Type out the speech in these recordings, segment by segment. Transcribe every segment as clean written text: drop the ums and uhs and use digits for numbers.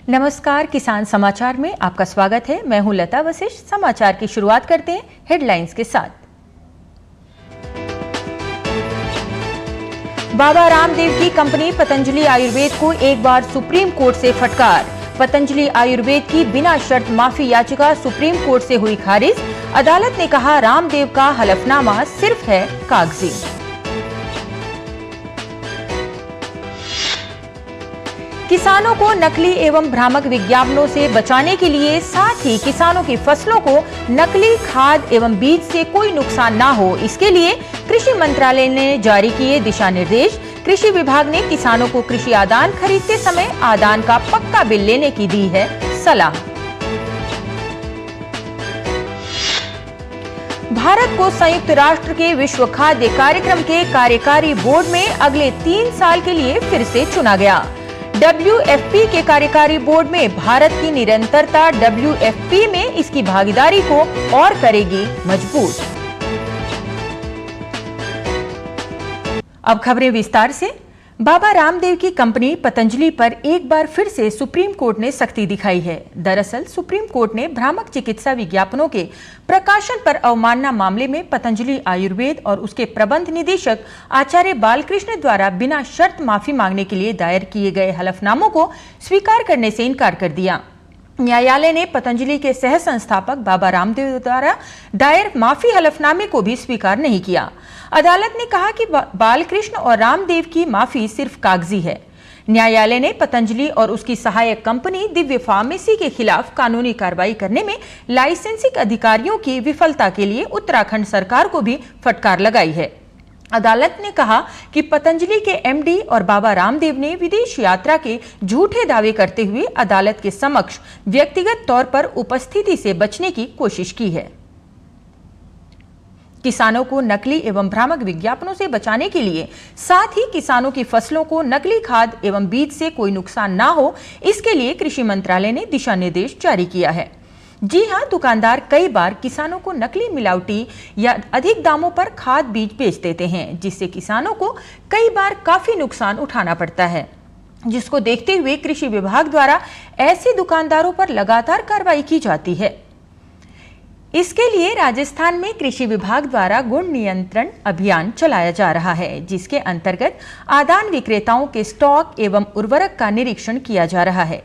नमस्कार, किसान समाचार में आपका स्वागत है। मैं हूं लता वशिष्ठ। समाचार की शुरुआत करते हैं हेडलाइंस के साथ। बाबा रामदेव की कंपनी पतंजलि आयुर्वेद को एक बार सुप्रीम कोर्ट से फटकार। पतंजलि आयुर्वेद की बिना शर्त माफी याचिका सुप्रीम कोर्ट से हुई खारिज। अदालत ने कहा रामदेव का हलफनामा सिर्फ है कागजी। किसानों को नकली एवं भ्रामक विज्ञापनों से बचाने के लिए, साथ ही किसानों की फसलों को नकली खाद एवं बीज से कोई नुकसान ना हो, इसके लिए कृषि मंत्रालय ने जारी किए दिशा निर्देश। कृषि विभाग ने किसानों को कृषि आदान खरीदते समय आदान का पक्का बिल लेने की दी है सलाह। भारत को संयुक्त राष्ट्र के विश्व खाद्य कार्यक्रम के कार्यकारी बोर्ड में अगले 3 साल के लिए फिर से चुना गया। WFP के कार्यकारी बोर्ड में भारत की निरंतरता WFP में इसकी भागीदारी को और करेगी मजबूत। अब खबरें विस्तार से। बाबा रामदेव की कंपनी पतंजलि पर एक बार फिर से सुप्रीम कोर्ट ने सख्ती दिखाई है। दरअसल सुप्रीम कोर्ट ने भ्रामक चिकित्सा विज्ञापनों के प्रकाशन पर अवमानना मामले में पतंजलि आयुर्वेद और उसके प्रबंध निदेशक आचार्य बालकृष्ण द्वारा बिना शर्त माफी मांगने के लिए दायर किए गए हलफनामों को स्वीकार करने से इनकार कर दिया। न्यायालय ने पतंजलि के सह संस्थापक बाबा रामदेव द्वारा दायर माफी हलफनामे को भी स्वीकार नहीं किया। अदालत ने कहा कि बालकृष्ण और रामदेव की माफी सिर्फ कागजी है। न्यायालय ने पतंजलि और उसकी सहायक कंपनी दिव्य फार्मेसी के खिलाफ कानूनी कार्रवाई करने में लाइसेंसिंग अधिकारियों की विफलता के लिए उत्तराखंड सरकार को भी फटकार लगाई है। अदालत ने कहा कि पतंजलि के MD और बाबा रामदेव ने विदेश यात्रा के झूठे दावे करते हुए अदालत के समक्ष व्यक्तिगत तौर पर उपस्थिति से बचने की कोशिश की है। किसानों को नकली एवं भ्रामक विज्ञापनों से बचाने के लिए, साथ ही किसानों की फसलों को नकली खाद एवं बीज से कोई नुकसान ना हो, इसके लिए कृषि मंत्रालय ने दिशा निर्देश जारी किया है। जी हां, दुकानदार कई बार किसानों को नकली, मिलावटी या अधिक दामों पर खाद बीज बेच देते हैं, जिससे किसानों को कई बार काफी नुकसान उठाना पड़ता है, जिसको देखते हुए कृषि विभाग द्वारा ऐसे दुकानदारों पर लगातार कार्रवाई की जाती है। इसके लिए राजस्थान में कृषि विभाग द्वारा गुण नियंत्रण अभियान चलाया जा रहा है, जिसके अंतर्गत आदान विक्रेताओं के स्टॉक एवं उर्वरक का निरीक्षण किया जा रहा है।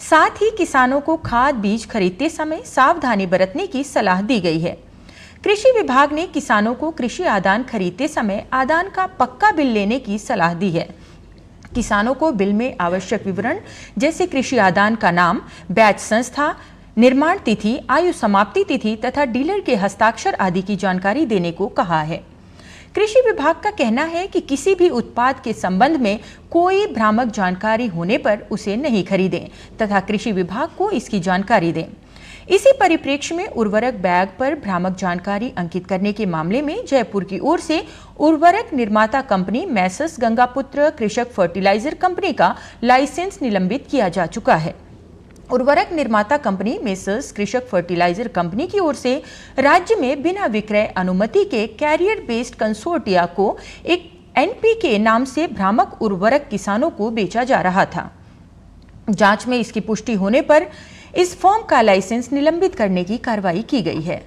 साथ ही किसानों को खाद बीज खरीदते समय सावधानी बरतने की सलाह दी गई है। कृषि विभाग ने किसानों को कृषि आदान खरीदते समय आदान का पक्का बिल लेने की सलाह दी है। किसानों को बिल में आवश्यक विवरण जैसे कृषि आदान का नाम, बैच संस्था, निर्माण तिथि, आयु समाप्ति तिथि तथा डीलर के हस्ताक्षर आदि की जानकारी देने को कहा है। कृषि विभाग का कहना है कि किसी भी उत्पाद के संबंध में कोई भ्रामक जानकारी होने पर उसे नहीं खरीदें तथा कृषि विभाग को इसकी जानकारी दें। इसी परिप्रेक्ष्य में उर्वरक बैग पर भ्रामक जानकारी अंकित करने के मामले में जयपुर की ओर से उर्वरक निर्माता कंपनी मैसर्स गंगापुत्र कृषक फर्टिलाइजर कंपनी का लाइसेंस निलंबित किया जा चुका है। उर्वरक निर्माता कंपनी मेसर्स कृषक फर्टिलाइजर कंपनी की ओर से राज्य में बिना विक्रय अनुमति के कैरियर बेस्ड कंसोर्टिया को एक NPK नाम से भ्रामक उर्वरक किसानों को बेचा जा रहा था। जांच में इसकी पुष्टि होने पर इस फर्म का लाइसेंस निलंबित करने की कार्रवाई की गई है।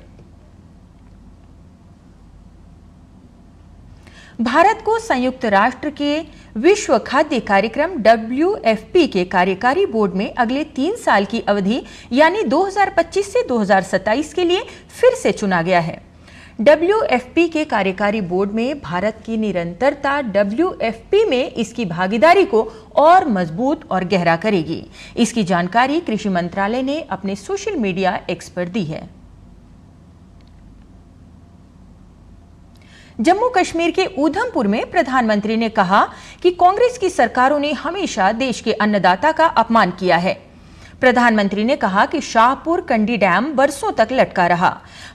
भारत को संयुक्त राष्ट्र के विश्व खाद्य कार्यक्रम WFP के कार्यकारी बोर्ड में अगले 3 साल की अवधि यानी 2025 से 2027 के लिए फिर से चुना गया है। WFP के कार्यकारी बोर्ड में भारत की निरंतरता WFP में इसकी भागीदारी को और मजबूत और गहरा करेगी। इसकी जानकारी कृषि मंत्रालय ने अपने सोशल मीडिया एक्स पर दी है। जम्मू कश्मीर के ऊधमपुर में प्रधानमंत्री ने कहा कि कांग्रेस की सरकारों ने हमेशा देश के अन्नदाता का अपमान किया है। प्रधानमंत्री ने कहा कि शाहपुर कंडी डैम बरसों तक लटका रहा,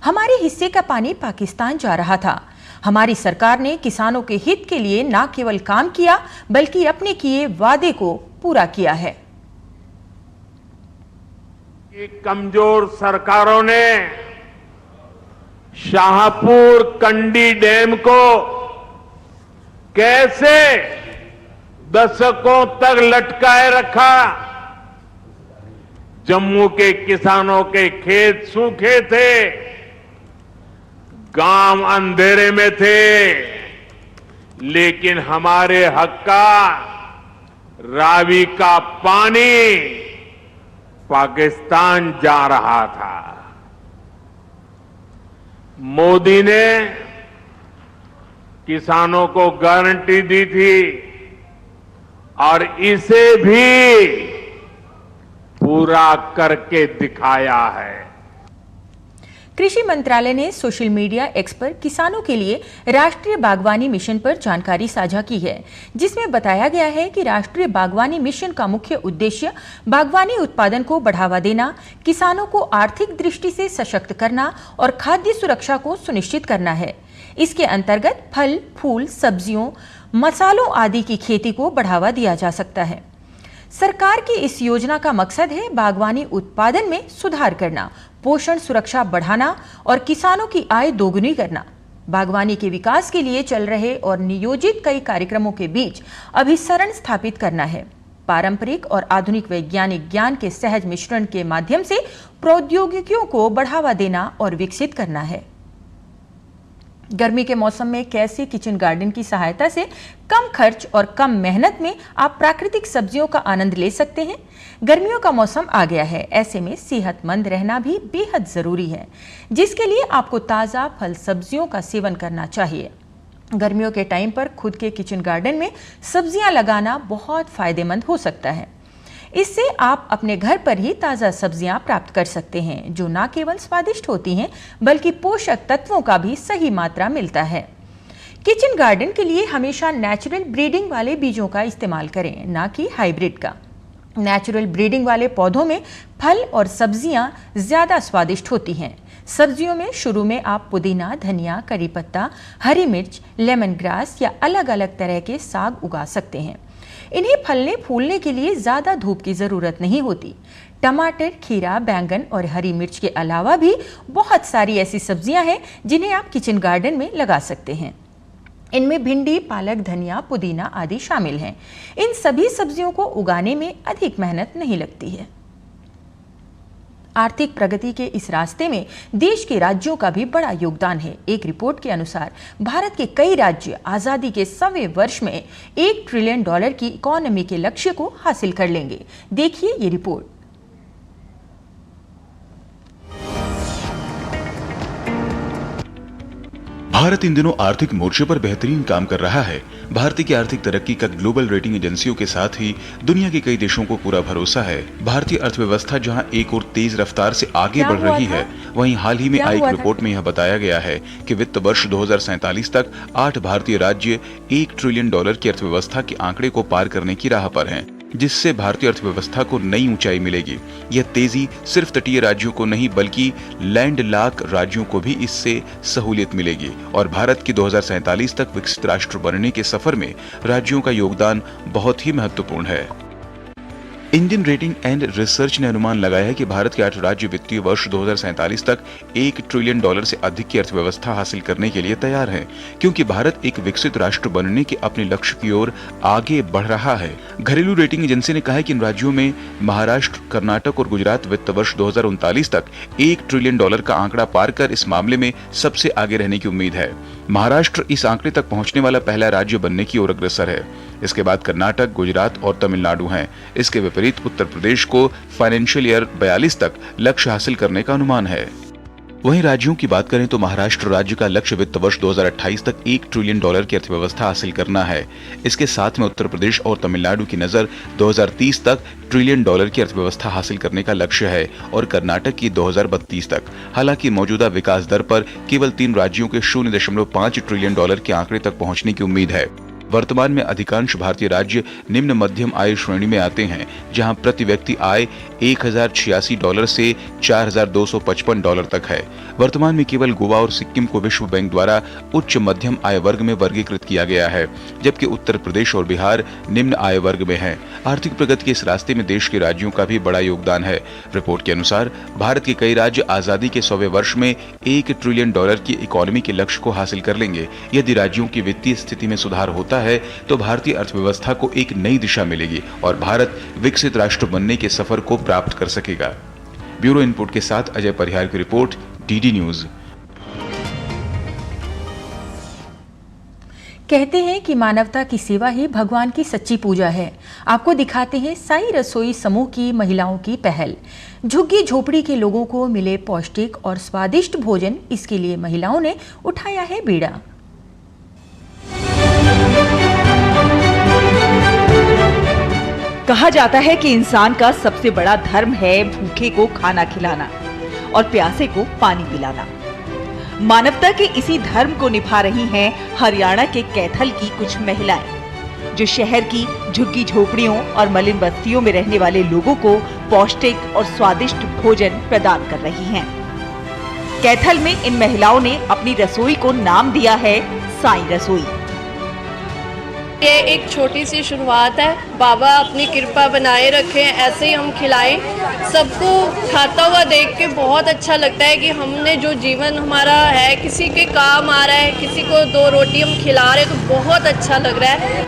हमारे हिस्से का पानी पाकिस्तान जा रहा था। हमारी सरकार ने किसानों के हित के लिए न केवल काम किया बल्कि अपने किए वादे को पूरा किया है। कमजोर सरकारों ने शाहपुर कंडी डैम को कैसे दशकों तक लटकाए रखा, जम्मू के किसानों के खेत सूखे थे, गांव अंधेरे में थे, लेकिन हमारे हक का रावी का पानी पाकिस्तान जा रहा था। मोदी ने किसानों को गारंटी दी थी और इसे भी पूरा करके दिखाया है। कृषि मंत्रालय ने सोशल मीडिया एक्स पर किसानों के लिए राष्ट्रीय बागवानी मिशन पर जानकारी साझा की है, जिसमें बताया गया है कि राष्ट्रीय बागवानी मिशन का मुख्य उद्देश्य बागवानी उत्पादन को बढ़ावा देना, किसानों को आर्थिक दृष्टि से सशक्त करना और खाद्य सुरक्षा को सुनिश्चित करना है। इसके अंतर्गत फल, फूल, सब्जियों, मसालों आदि की खेती को बढ़ावा दिया जा सकता है। सरकार की इस योजना का मकसद है बागवानी उत्पादन में सुधार करना, पोषण सुरक्षा बढ़ाना और किसानों की आय दोगुनी करना। बागवानी के विकास के लिए चल रहे और नियोजित कई कार्यक्रमों के बीच अभिसरण स्थापित करना है। पारंपरिक और आधुनिक वैज्ञानिक ज्ञान के सहज मिश्रण के माध्यम से प्रौद्योगिकियों को बढ़ावा देना और विकसित करना है। गर्मी के मौसम में कैसे किचन गार्डन की सहायता से कम खर्च और कम मेहनत में आप प्राकृतिक सब्जियों का आनंद ले सकते हैं। गर्मियों का मौसम आ गया है, ऐसे में सेहतमंद रहना भी बेहद जरूरी है, जिसके लिए आपको ताज़ा फल सब्जियों का सेवन करना चाहिए। गर्मियों के टाइम पर खुद के किचन गार्डन में सब्जियां लगाना बहुत फायदेमंद हो सकता है। इससे आप अपने घर पर ही ताज़ा सब्जियां प्राप्त कर सकते हैं, जो न केवल स्वादिष्ट होती हैं बल्कि पोषक तत्वों का भी सही मात्रा मिलता है। किचन गार्डन के लिए हमेशा नेचुरल ब्रीडिंग वाले बीजों का इस्तेमाल करें, ना कि हाइब्रिड का। नेचुरल ब्रीडिंग वाले पौधों में फल और सब्जियां ज्यादा स्वादिष्ट होती हैं। सब्जियों में शुरू में आप पुदीना, धनिया, करी पत्ता, हरी मिर्च, लेमन ग्रास या अलग अलग तरह के साग उगा सकते हैं। इन्हें फलने फूलने के लिए ज्यादा धूप की जरूरत नहीं होती। टमाटर, खीरा, बैंगन और हरी मिर्च के अलावा भी बहुत सारी ऐसी सब्जियां हैं जिन्हें आप किचन गार्डन में लगा सकते हैं। इनमें भिंडी, पालक, धनिया, पुदीना आदि शामिल हैं। इन सभी सब्जियों को उगाने में अधिक मेहनत नहीं लगती है। आर्थिक प्रगति के इस रास्ते में देश के राज्यों का भी बड़ा योगदान है। एक रिपोर्ट के अनुसार भारत के कई राज्य आजादी के 100वें वर्ष में $1 ट्रिलियन की इकोनॉमी के लक्ष्य को हासिल कर लेंगे। देखिए ये रिपोर्ट। भारत इन दिनों आर्थिक मोर्चे पर बेहतरीन काम कर रहा है। भारत की आर्थिक तरक्की का ग्लोबल रेटिंग एजेंसियों के साथ ही दुनिया के कई देशों को पूरा भरोसा है। भारतीय अर्थव्यवस्था जहां एक और तेज रफ्तार से आगे बढ़ रही है, वहीं हाल ही में आई एक रिपोर्ट में यह बताया गया है कि वित्त वर्ष 2047 तक 8 भारतीय राज्य $1 ट्रिलियन की अर्थव्यवस्था के आंकड़े को पार करने की राह पर हैं, जिससे भारतीय अर्थव्यवस्था को नई ऊंचाई मिलेगी। यह तेजी सिर्फ तटीय राज्यों को नहीं बल्कि लैंडलॉक राज्यों को भी इससे सहूलियत मिलेगी और भारत की 2047 तक विकसित राष्ट्र बनने के सफर में राज्यों का योगदान बहुत ही महत्वपूर्ण है। इंडियन रेटिंग एंड रिसर्च ने अनुमान लगाया है कि भारत के 8 राज्य वित्तीय वर्ष 2047 तक $1 ट्रिलियन से अधिक की अर्थव्यवस्था हासिल करने के लिए तैयार है, क्योंकि भारत एक विकसित राष्ट्र बनने के अपने लक्ष्य की ओर आगे बढ़ रहा है। घरेलू रेटिंग एजेंसी ने कहा है कि इन राज्यों में महाराष्ट्र, कर्नाटक और गुजरात वित्त वर्ष 2039 तक $1 ट्रिलियन का आंकड़ा पार कर इस मामले में सबसे आगे रहने की उम्मीद है। महाराष्ट्र इस आंकड़े तक पहुंचने वाला पहला राज्य बनने की ओर अग्रसर है। इसके बाद कर्नाटक, गुजरात और तमिलनाडु हैं। इसके विपरीत उत्तर प्रदेश को फाइनेंशियल ईयर 42 तक लक्ष्य हासिल करने का अनुमान है। वहीं राज्यों की बात करें तो महाराष्ट्र राज्य का लक्ष्य वित्त वर्ष 2028 तक $1 ट्रिलियन की अर्थव्यवस्था हासिल करना है। इसके साथ में उत्तर प्रदेश और तमिलनाडु की नजर 2030 तक $1 ट्रिलियन की अर्थव्यवस्था हासिल करने का लक्ष्य है और कर्नाटक की 2032 तक। हालांकि मौजूदा विकास दर पर केवल 3 राज्यों के $0.5 ट्रिलियन के आंकड़े तक पहुंचने की उम्मीद है। वर्तमान में अधिकांश भारतीय राज्य निम्न मध्यम आय श्रेणी में आते हैं, जहां प्रति व्यक्ति आय $1086 से $4255 तक है। वर्तमान में केवल गोवा और सिक्किम को विश्व बैंक द्वारा उच्च मध्यम आय वर्ग में वर्गीकृत किया गया है, जबकि उत्तर प्रदेश और बिहार निम्न आय वर्ग में है। आर्थिक प्रगति के इस रास्ते में देश के राज्यों का भी बड़ा योगदान है। रिपोर्ट के अनुसार भारत के कई राज्य आजादी के 100वें वर्ष में $1 ट्रिलियन की इकोनॉमी के लक्ष्य को हासिल कर लेंगे। यदि राज्यों की वित्तीय स्थिति में सुधार होता है तो भारतीय अर्थव्यवस्था को एक नई दिशा मिलेगी और भारत विकसित राष्ट्र बनने के सफर को प्राप्त कर सकेगा। ब्यूरो इनपुट के साथ अजय परिहार की रिपोर्ट, डीडी न्यूज। कहते हैं कि मानवता की सेवा ही भगवान की सच्ची पूजा है। आपको दिखाते हैं साई रसोई समूह की महिलाओं की पहल। झुग्गी झोपड़ी के लोगों को मिले पौष्टिक और स्वादिष्ट भोजन, इसके लिए महिलाओं ने उठाया है बीड़ा। कहा जाता है कि इंसान का सबसे बड़ा धर्म है भूखे को खाना खिलाना और प्यासे को पानी पिलाना। मानवता के इसी धर्म को निभा रही हैं हरियाणा के कैथल की कुछ महिलाएं, जो शहर की झुग्गी झोपड़ियों और मलिन बस्तियों में रहने वाले लोगों को पौष्टिक और स्वादिष्ट भोजन प्रदान कर रही हैं। कैथल में इन महिलाओं ने अपनी रसोई को नाम दिया है साई रसोई। ये एक छोटी सी शुरुआत है, बाबा अपनी कृपा बनाए रखें, ऐसे ही हम खिलाएं। सबको खाता हुआ देख के बहुत अच्छा लगता है कि हमने जो जीवन हमारा है किसी के काम आ रहा है, किसी को 2 रोटी हम खिला रहे हैं, तो बहुत अच्छा लग रहा है।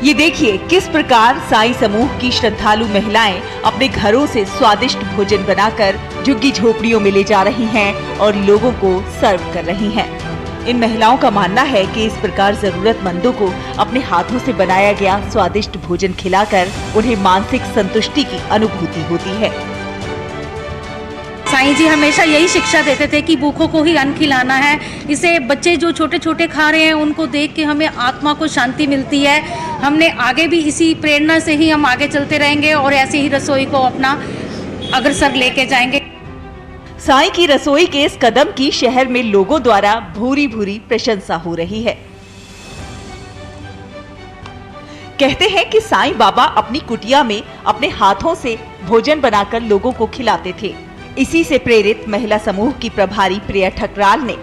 ये देखिए किस प्रकार साई समूह की श्रद्धालु महिलाएं अपने घरों से स्वादिष्ट भोजन बनाकर झुग्गी झोपड़ियों में ले जा रही हैं और लोगों को सर्व कर रही हैं। इन महिलाओं का मानना है कि इस प्रकार जरूरतमंदों को अपने हाथों से बनाया गया स्वादिष्ट भोजन खिलाकर उन्हें मानसिक संतुष्टि की अनुभूति होती है। साईं जी हमेशा यही शिक्षा देते थे कि भूखों को ही अन्न खिलाना है। इसे बच्चे जो छोटे छोटे खा रहे हैं उनको देख के हमें आत्मा को शांति मिलती है। हमने आगे भी इसी प्रेरणा से ही हम आगे चलते रहेंगे और ऐसे ही रसोई को अपना अग्रसर लेके जाएंगे। साईं की रसोई के इस कदम की शहर में लोगों द्वारा भूरी भूरी प्रशंसा हो रही है। कहते हैं कि साईं बाबा अपनी कुटिया में अपने हाथों से भोजन बनाकर लोगों को खिलाते थे। इसी से प्रेरित महिला समूह की प्रभारी प्रिया ठकराल ने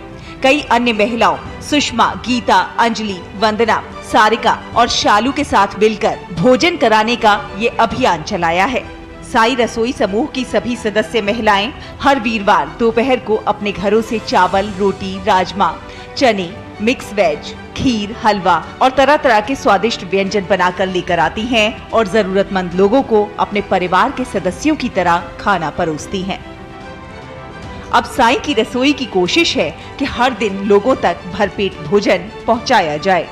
कई अन्य महिलाओं सुषमा, गीता, अंजलि, वंदना, सारिका और शालू के साथ मिलकर भोजन कराने का ये अभियान चलाया है। साई रसोई समूह की सभी सदस्य महिलाएं हर वीरवार दोपहर को अपने घरों से चावल, रोटी, राजमा, चने, मिक्स वेज, खीर, हलवा और तरह तरह के स्वादिष्ट व्यंजन बनाकर लेकर आती हैं और जरूरतमंद लोगों को अपने परिवार के सदस्यों की तरह खाना परोसती हैं। अब साई की रसोई की कोशिश है कि हर दिन लोगों तक भरपेट भोजन पहुंचाया जाए।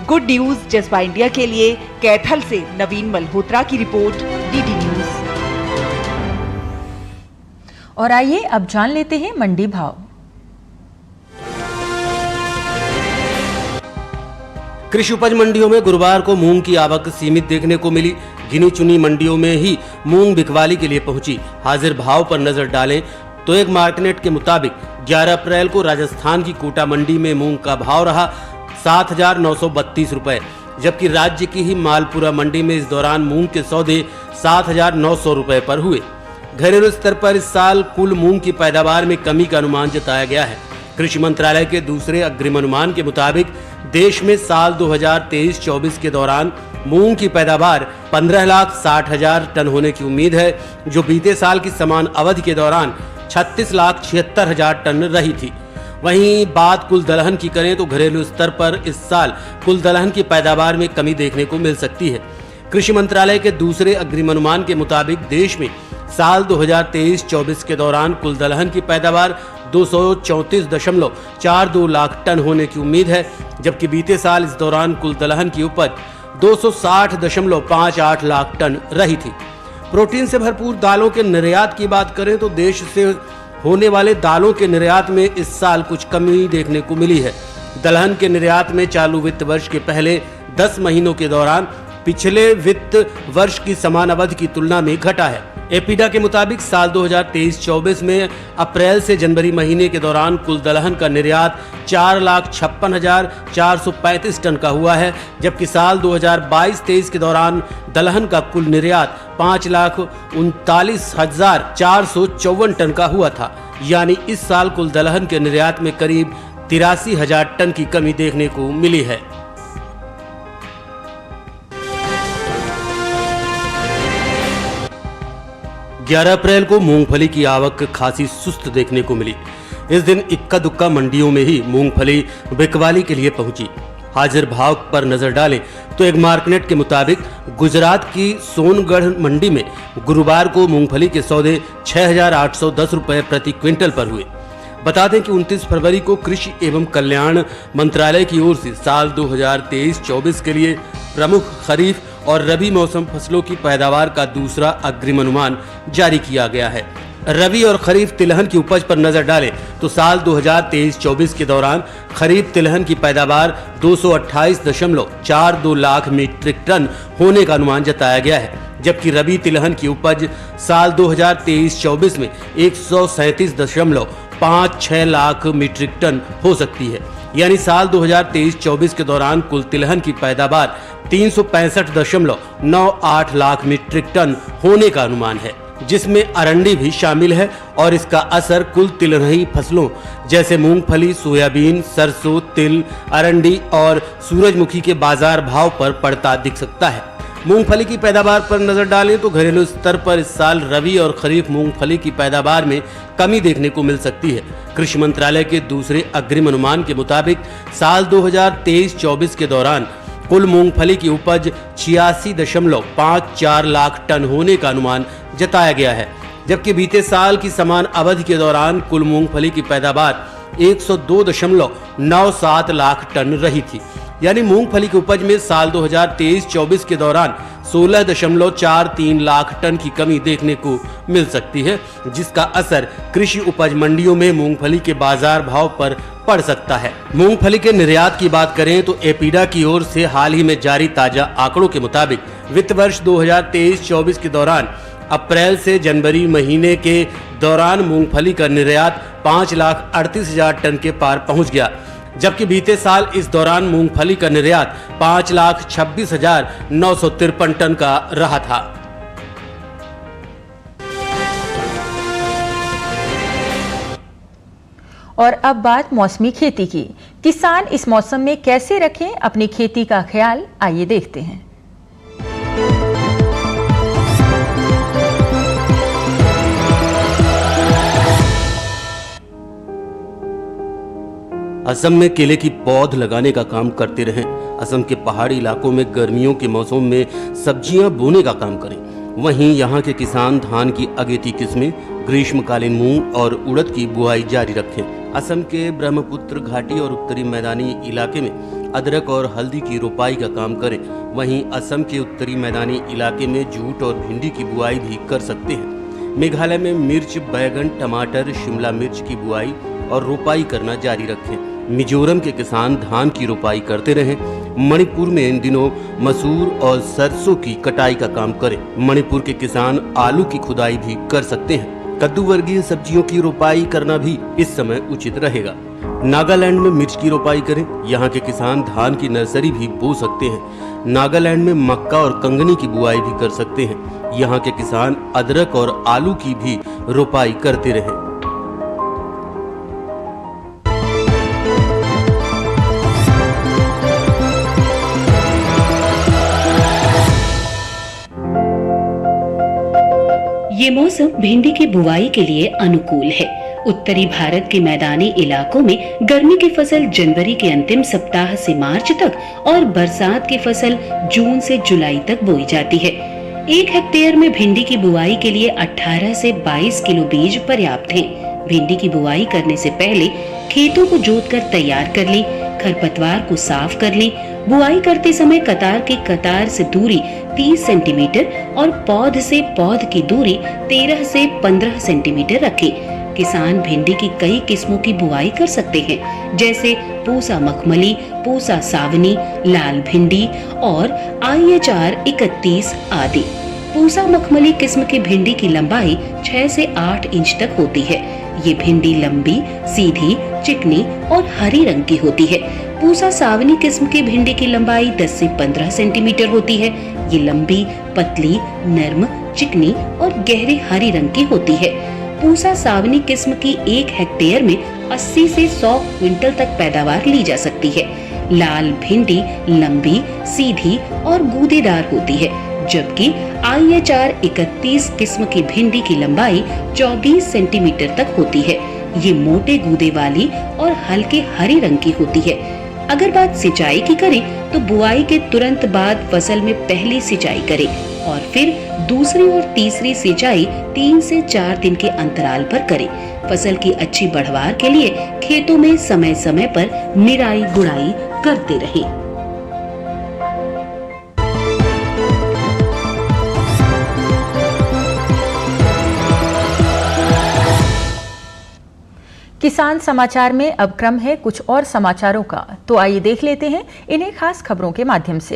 गुड न्यूज जज्बा इंडिया के लिए कैथल से नवीन मल्होत्रा की रिपोर्ट, डीडी न्यूज। और आइए अब जान लेते हैं मंडी भाव। कृषि उपज मंडियों में गुरुवार को मूंग की आवक सीमित देखने को मिली। गिनी चुनी मंडियों में ही मूंग बिकवाली के लिए पहुंची। हाजिर भाव पर नजर डालें तो एक मार्केट के मुताबिक 11 अप्रैल को राजस्थान की कोटा मंडी में मूंग का भाव रहा 7,932 रुपए, जबकि राज्य की ही मालपुरा मंडी में इस दौरान मूंग के सौदे 7,900 रुपए पर हुए। घरेलू स्तर पर इस साल कुल मूंग की पैदावार में कमी का अनुमान जताया गया है। कृषि मंत्रालय के दूसरे अग्रिम अनुमान के मुताबिक देश में साल 2023-24 के दौरान मूंग की पैदावार 15,60,000 टन होने की उम्मीद है, जो बीते साल की समान अवधि के दौरान 36,76,000 टन रही थी। वहीं बात कुल दलहन की करें तो घरेलू स्तर पर इस साल कुल दलहन की पैदावार में कमी देखने को मिल सकती है। कृषि मंत्रालय के दूसरे अग्रिम अनुमान के मुताबिक देश में साल 2023-24 के दौरान कुल दलहन की पैदावार 234.42 लाख टन होने की उम्मीद है, जबकि बीते साल इस दौरान कुल दलहन की उपज 260.58 लाख टन रही थी। प्रोटीन से भरपूर दालों के निर्यात की बात करें तो देश से होने वाले दालों के निर्यात में इस साल कुछ कमी देखने को मिली है। दलहन के निर्यात में चालू वित्त वर्ष के पहले 10 महीनों के दौरान पिछले वित्त वर्ष की समान अवधि की तुलना में घटा है। एपीडा के मुताबिक साल 2023-24 में अप्रैल से जनवरी महीने के दौरान कुल दलहन का निर्यात 4,56,435 टन का हुआ है, जबकि साल 2022-23 के दौरान दलहन का कुल निर्यात 5,39,454 टन का हुआ था। यानी इस साल कुल दलहन के निर्यात में करीब 83,000 टन की कमी देखने को मिली है। ग्यारह अप्रैल को मूंगफली की आवक खासी सुस्त देखने को मिली। इस दिन इक्का दुक्का मंडियों में ही मूंगफली बिकवाली के लिए पहुंची। हाजिर भाव पर नजर डालें तो एक मार्कनेट के मुताबिक गुजरात की सोनगढ़ मंडी में गुरुवार को मूंगफली के सौदे 6,810 रुपए प्रति क्विंटल पर हुए। बता दें कि 29 फरवरी को कृषि एवं कल्याण मंत्रालय की ओर से साल 2023-24 के लिए प्रमुख खरीफ और रबी मौसम फसलों की पैदावार का दूसरा अग्रिम अनुमान जारी किया गया है। रबी और खरीफ तिलहन की उपज पर नजर डालें तो साल 2023-24 के दौरान खरीफ तिलहन की पैदावार 228.42 लाख मीट्रिक टन होने का अनुमान जताया गया है, जबकि रबी तिलहन की उपज साल 2023-24 में 137.56 लाख मीट्रिक टन हो सकती है। यानी साल 2023-24 के दौरान कुल तिलहन की पैदावार 365.98 लाख मीट्रिक टन होने का अनुमान है, जिसमें अरंडी भी शामिल है और इसका असर कुल तिलहनी फसलों जैसे मूंगफली, सोयाबीन, सरसों, तिल, अरंडी और सूरजमुखी के बाजार भाव पर पड़ता दिख सकता है। मूंगफली की पैदावार पर नजर डालें तो घरेलू स्तर पर इस साल रबी और खरीफ मूंगफली की पैदावार में कमी देखने को मिल सकती है। कृषि मंत्रालय के दूसरे अग्रिम अनुमान के मुताबिक साल 2023-24 के दौरान कुल मूंगफली की उपज 86.54 लाख टन होने का अनुमान जताया गया है, जबकि बीते साल की समान अवधि के दौरान कुल मूंगफली की पैदावार 102.97 लाख टन रही थी। यानी मूंगफली की उपज में साल 2023-24 के दौरान 16.43 लाख टन की कमी देखने को मिल सकती है, जिसका असर कृषि उपज मंडियों में मूंगफली के बाजार भाव पर पड़ सकता है। मूंगफली के निर्यात की बात करें तो एपीडा की ओर से हाल ही में जारी ताजा आंकड़ों के मुताबिक वित्त वर्ष 2023-24 के दौरान अप्रैल से जनवरी महीने के दौरान मूंगफली का निर्यात 5,38,000 टन के पार पहुंच गया, जबकि बीते साल इस दौरान मूंगफली का निर्यात 5,26,953 टन का रहा था। और अब बात मौसमी खेती की। किसान इस मौसम में कैसे रखें अपनी खेती का ख्याल, आइए देखते हैं। असम में केले की पौध लगाने का काम करते रहें। असम के पहाड़ी इलाकों में गर्मियों के मौसम में सब्जियां बोने का काम करें। वहीं यहां के किसान धान की अगेती किस्में, ग्रीष्मकालीन मूंग और उड़द की बुआई जारी रखें। असम के ब्रह्मपुत्र घाटी और उत्तरी मैदानी इलाके में अदरक और हल्दी की रोपाई का काम करें। वहीं असम के उत्तरी मैदानी इलाके में जूट और भिंडी की बुआई भी कर सकते हैं। मेघालय में मिर्च, बैगन, टमाटर, शिमला मिर्च की बुआई और रोपाई करना जारी रखें। मिजोरम के किसान धान की रोपाई करते रहें। मणिपुर में इन दिनों मसूर और सरसों की कटाई का काम करें। मणिपुर के किसान आलू की खुदाई भी कर सकते हैं। कद्दू वर्गीय सब्जियों की रोपाई करना भी इस समय उचित रहेगा। नागालैंड में मिर्च की रोपाई करें। यहाँ के किसान धान की नर्सरी भी बो सकते हैं। नागालैंड में मक्का और कंगनी की बुआई भी कर सकते हैं। यहाँ के किसान अदरक और आलू की भी रोपाई करते रहें। ये मौसम भिंडी की बुवाई के लिए अनुकूल है। उत्तरी भारत के मैदानी इलाकों में गर्मी की फसल जनवरी के अंतिम सप्ताह से मार्च तक और बरसात की फसल जून से जुलाई तक बोई जाती है। 1 हेक्टेयर में भिंडी की बुवाई के लिए 18 से 22 किलो बीज पर्याप्त है। भिंडी की बुवाई करने से पहले खेतों को जोतकर तैयार कर लें, खरपतवार को साफ कर लें। बुआई करते समय कतार की कतार से दूरी 30 सेंटीमीटर और पौध से पौध की दूरी 13 से 15 सेंटीमीटर रखें। किसान भिंडी की कई किस्मों की बुआई कर सकते हैं, जैसे पूसा मखमली, पूसा सावनी, लाल भिंडी और IHR 31 आदि। पूसा मखमली किस्म की भिंडी की लंबाई 6 से 8 इंच तक होती है। ये भिंडी लंबी, सीधी, चिकनी और हरी रंग की होती है। पूसा सावनी किस्म की भिंडी की लंबाई 10 से 15 सेंटीमीटर होती है। ये लंबी, पतली, नर्म, चिकनी और गहरे हरी रंग की होती है। पूसा सावनी किस्म की 1 हेक्टेयर में 80 से 100 क्विंटल तक पैदावार ली जा सकती है। लाल भिंडी लंबी, सीधी और गूदेदार होती है, जबकि IHR 31 किस्म की भिंडी की लंबाई 24 सेंटीमीटर तक होती है। ये मोटे गूदे वाली और हल्के हरे रंग की होती है। अगर बात सिंचाई की करें तो बुआई के तुरंत बाद फसल में पहली सिंचाई करें और फिर दूसरी और तीसरी सिंचाई 3 से 4 दिन के अंतराल पर करें। फसल की अच्छी बढ़वार के लिए खेतों में समय समय पर निराई गुड़ाई करते रहें। किसान समाचार में अब क्रम है कुछ और समाचारों का, तो आइए देख लेते हैं इन्हें खास खबरों के माध्यम से।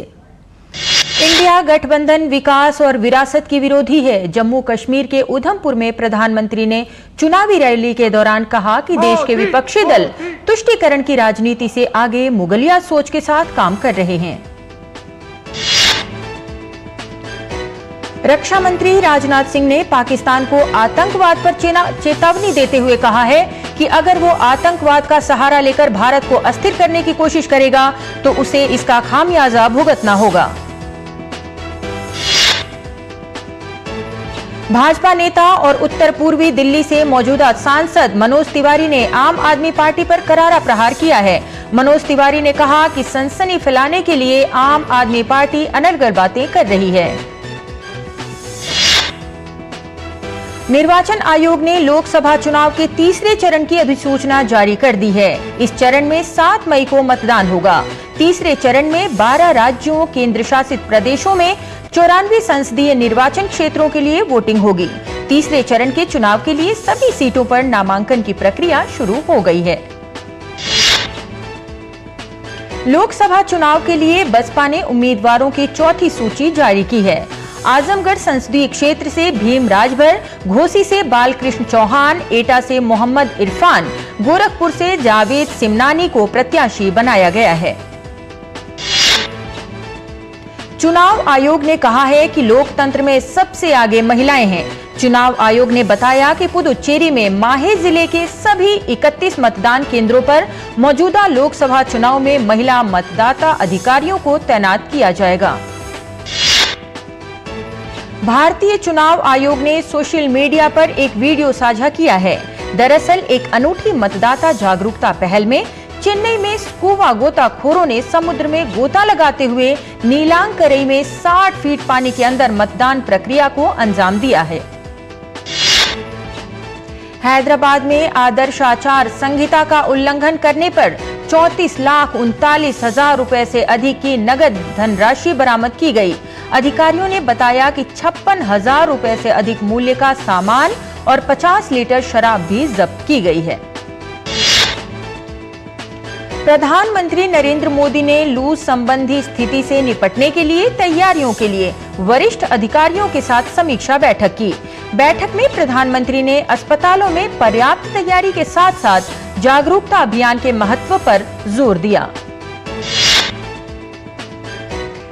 इंडिया गठबंधन विकास और विरासत की विरोधी है। जम्मू कश्मीर के उधमपुर में प्रधानमंत्री ने चुनावी रैली के दौरान कहा कि देश के विपक्षी दल तुष्टीकरण की राजनीति से आगे मुगलिया सोच के साथ काम कर रहे हैं। रक्षा मंत्री राजनाथ सिंह ने पाकिस्तान को आतंकवाद पर चेतावनी देते हुए कहा है कि अगर वो आतंकवाद का सहारा लेकर भारत को अस्थिर करने की कोशिश करेगा तो उसे इसका खामियाजा भुगतना होगा। भाजपा नेता और उत्तर पूर्वी दिल्ली से मौजूदा सांसद मनोज तिवारी ने आम आदमी पार्टी पर करारा प्रहार किया है। मनोज तिवारी ने कहा कि सनसनी फैलाने के लिए आम आदमी पार्टी अनर्गल बातें कर रही है। निर्वाचन आयोग ने लोकसभा चुनाव के तीसरे चरण की अधिसूचना जारी कर दी है। इस चरण में 7 मई को मतदान होगा। तीसरे चरण में 12 राज्यों केंद्र शासित प्रदेशों में 94 संसदीय निर्वाचन क्षेत्रों के लिए वोटिंग होगी। तीसरे चरण के चुनाव के लिए सभी सीटों पर नामांकन की प्रक्रिया शुरू हो गई है। लोकसभा चुनाव के लिए बसपा ने उम्मीदवारों की चौथी सूची जारी की है। आजमगढ़ संसदीय क्षेत्र से भीम राजभर, घोसी से बालकृष्ण चौहान, एटा से मोहम्मद इरफान, गोरखपुर से जावेद सिमनानी को प्रत्याशी बनाया गया है। चुनाव आयोग ने कहा है कि लोकतंत्र में सबसे आगे महिलाएं हैं। चुनाव आयोग ने बताया कि पुदुचेरी में माहे जिले के सभी 31 मतदान केंद्रों पर मौजूदा लोकसभा चुनाव में महिला मतदाता अधिकारियों को तैनात किया जाएगा। भारतीय चुनाव आयोग ने सोशल मीडिया पर एक वीडियो साझा किया है। दरअसल एक अनूठी मतदाता जागरूकता पहल में चेन्नई में स्कूबा गोताखोरों ने समुद्र में गोता लगाते हुए नीलांकरई में 60 फीट पानी के अंदर मतदान प्रक्रिया को अंजाम दिया है। हैदराबाद में आदर्श आचार संहिता का उल्लंघन करने पर 34,39,000 रुपए से अधिक की नगद धनराशि बरामद की गई। अधिकारियों ने बताया कि 56,000 रुपए से अधिक मूल्य का सामान और 50 लीटर शराब भी जब्त की गई है। प्रधानमंत्री नरेंद्र मोदी ने लू संबंधी स्थिति से निपटने के लिए तैयारियों के लिए वरिष्ठ अधिकारियों के साथ समीक्षा बैठक की। बैठक में प्रधानमंत्री ने अस्पतालों में पर्याप्त तैयारी के साथ साथ जागरूकता अभियान के महत्व पर जोर दिया।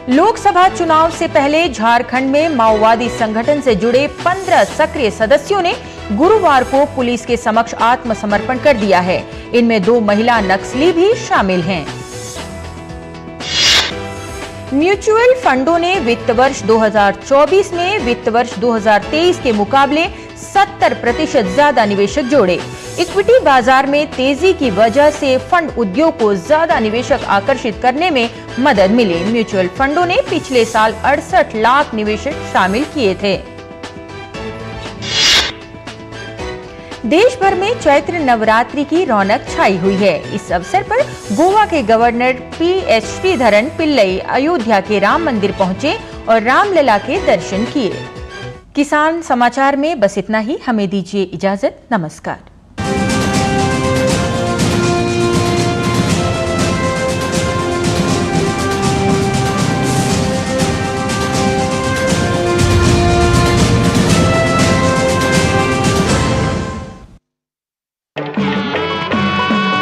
लोकसभा चुनाव से पहले झारखंड में माओवादी संगठन से जुड़े 15 सक्रिय सदस्यों ने गुरुवार को पुलिस के समक्ष आत्मसमर्पण कर दिया है। इनमें 2 महिला नक्सली भी शामिल हैं। म्यूचुअल फंडों ने वित्त वर्ष 2024 में वित्त वर्ष 2023 के मुकाबले 70% ज्यादा निवेशक जोड़े। इक्विटी बाजार में तेजी की वजह से फंड उद्योग को ज्यादा निवेशक आकर्षित करने में मदद मिली। म्यूचुअल फंडों ने पिछले साल 68 लाख निवेशक शामिल किए थे। देश भर में चैत्र नवरात्रि की रौनक छाई हुई है। इस अवसर पर गोवा के गवर्नर पी.एस. श्रीधरन पिल्लई अयोध्या के राम मंदिर पहुंचे और रामलला के दर्शन किए। किसान समाचार में बस इतना ही। हमें दीजिए इजाजत। नमस्कार।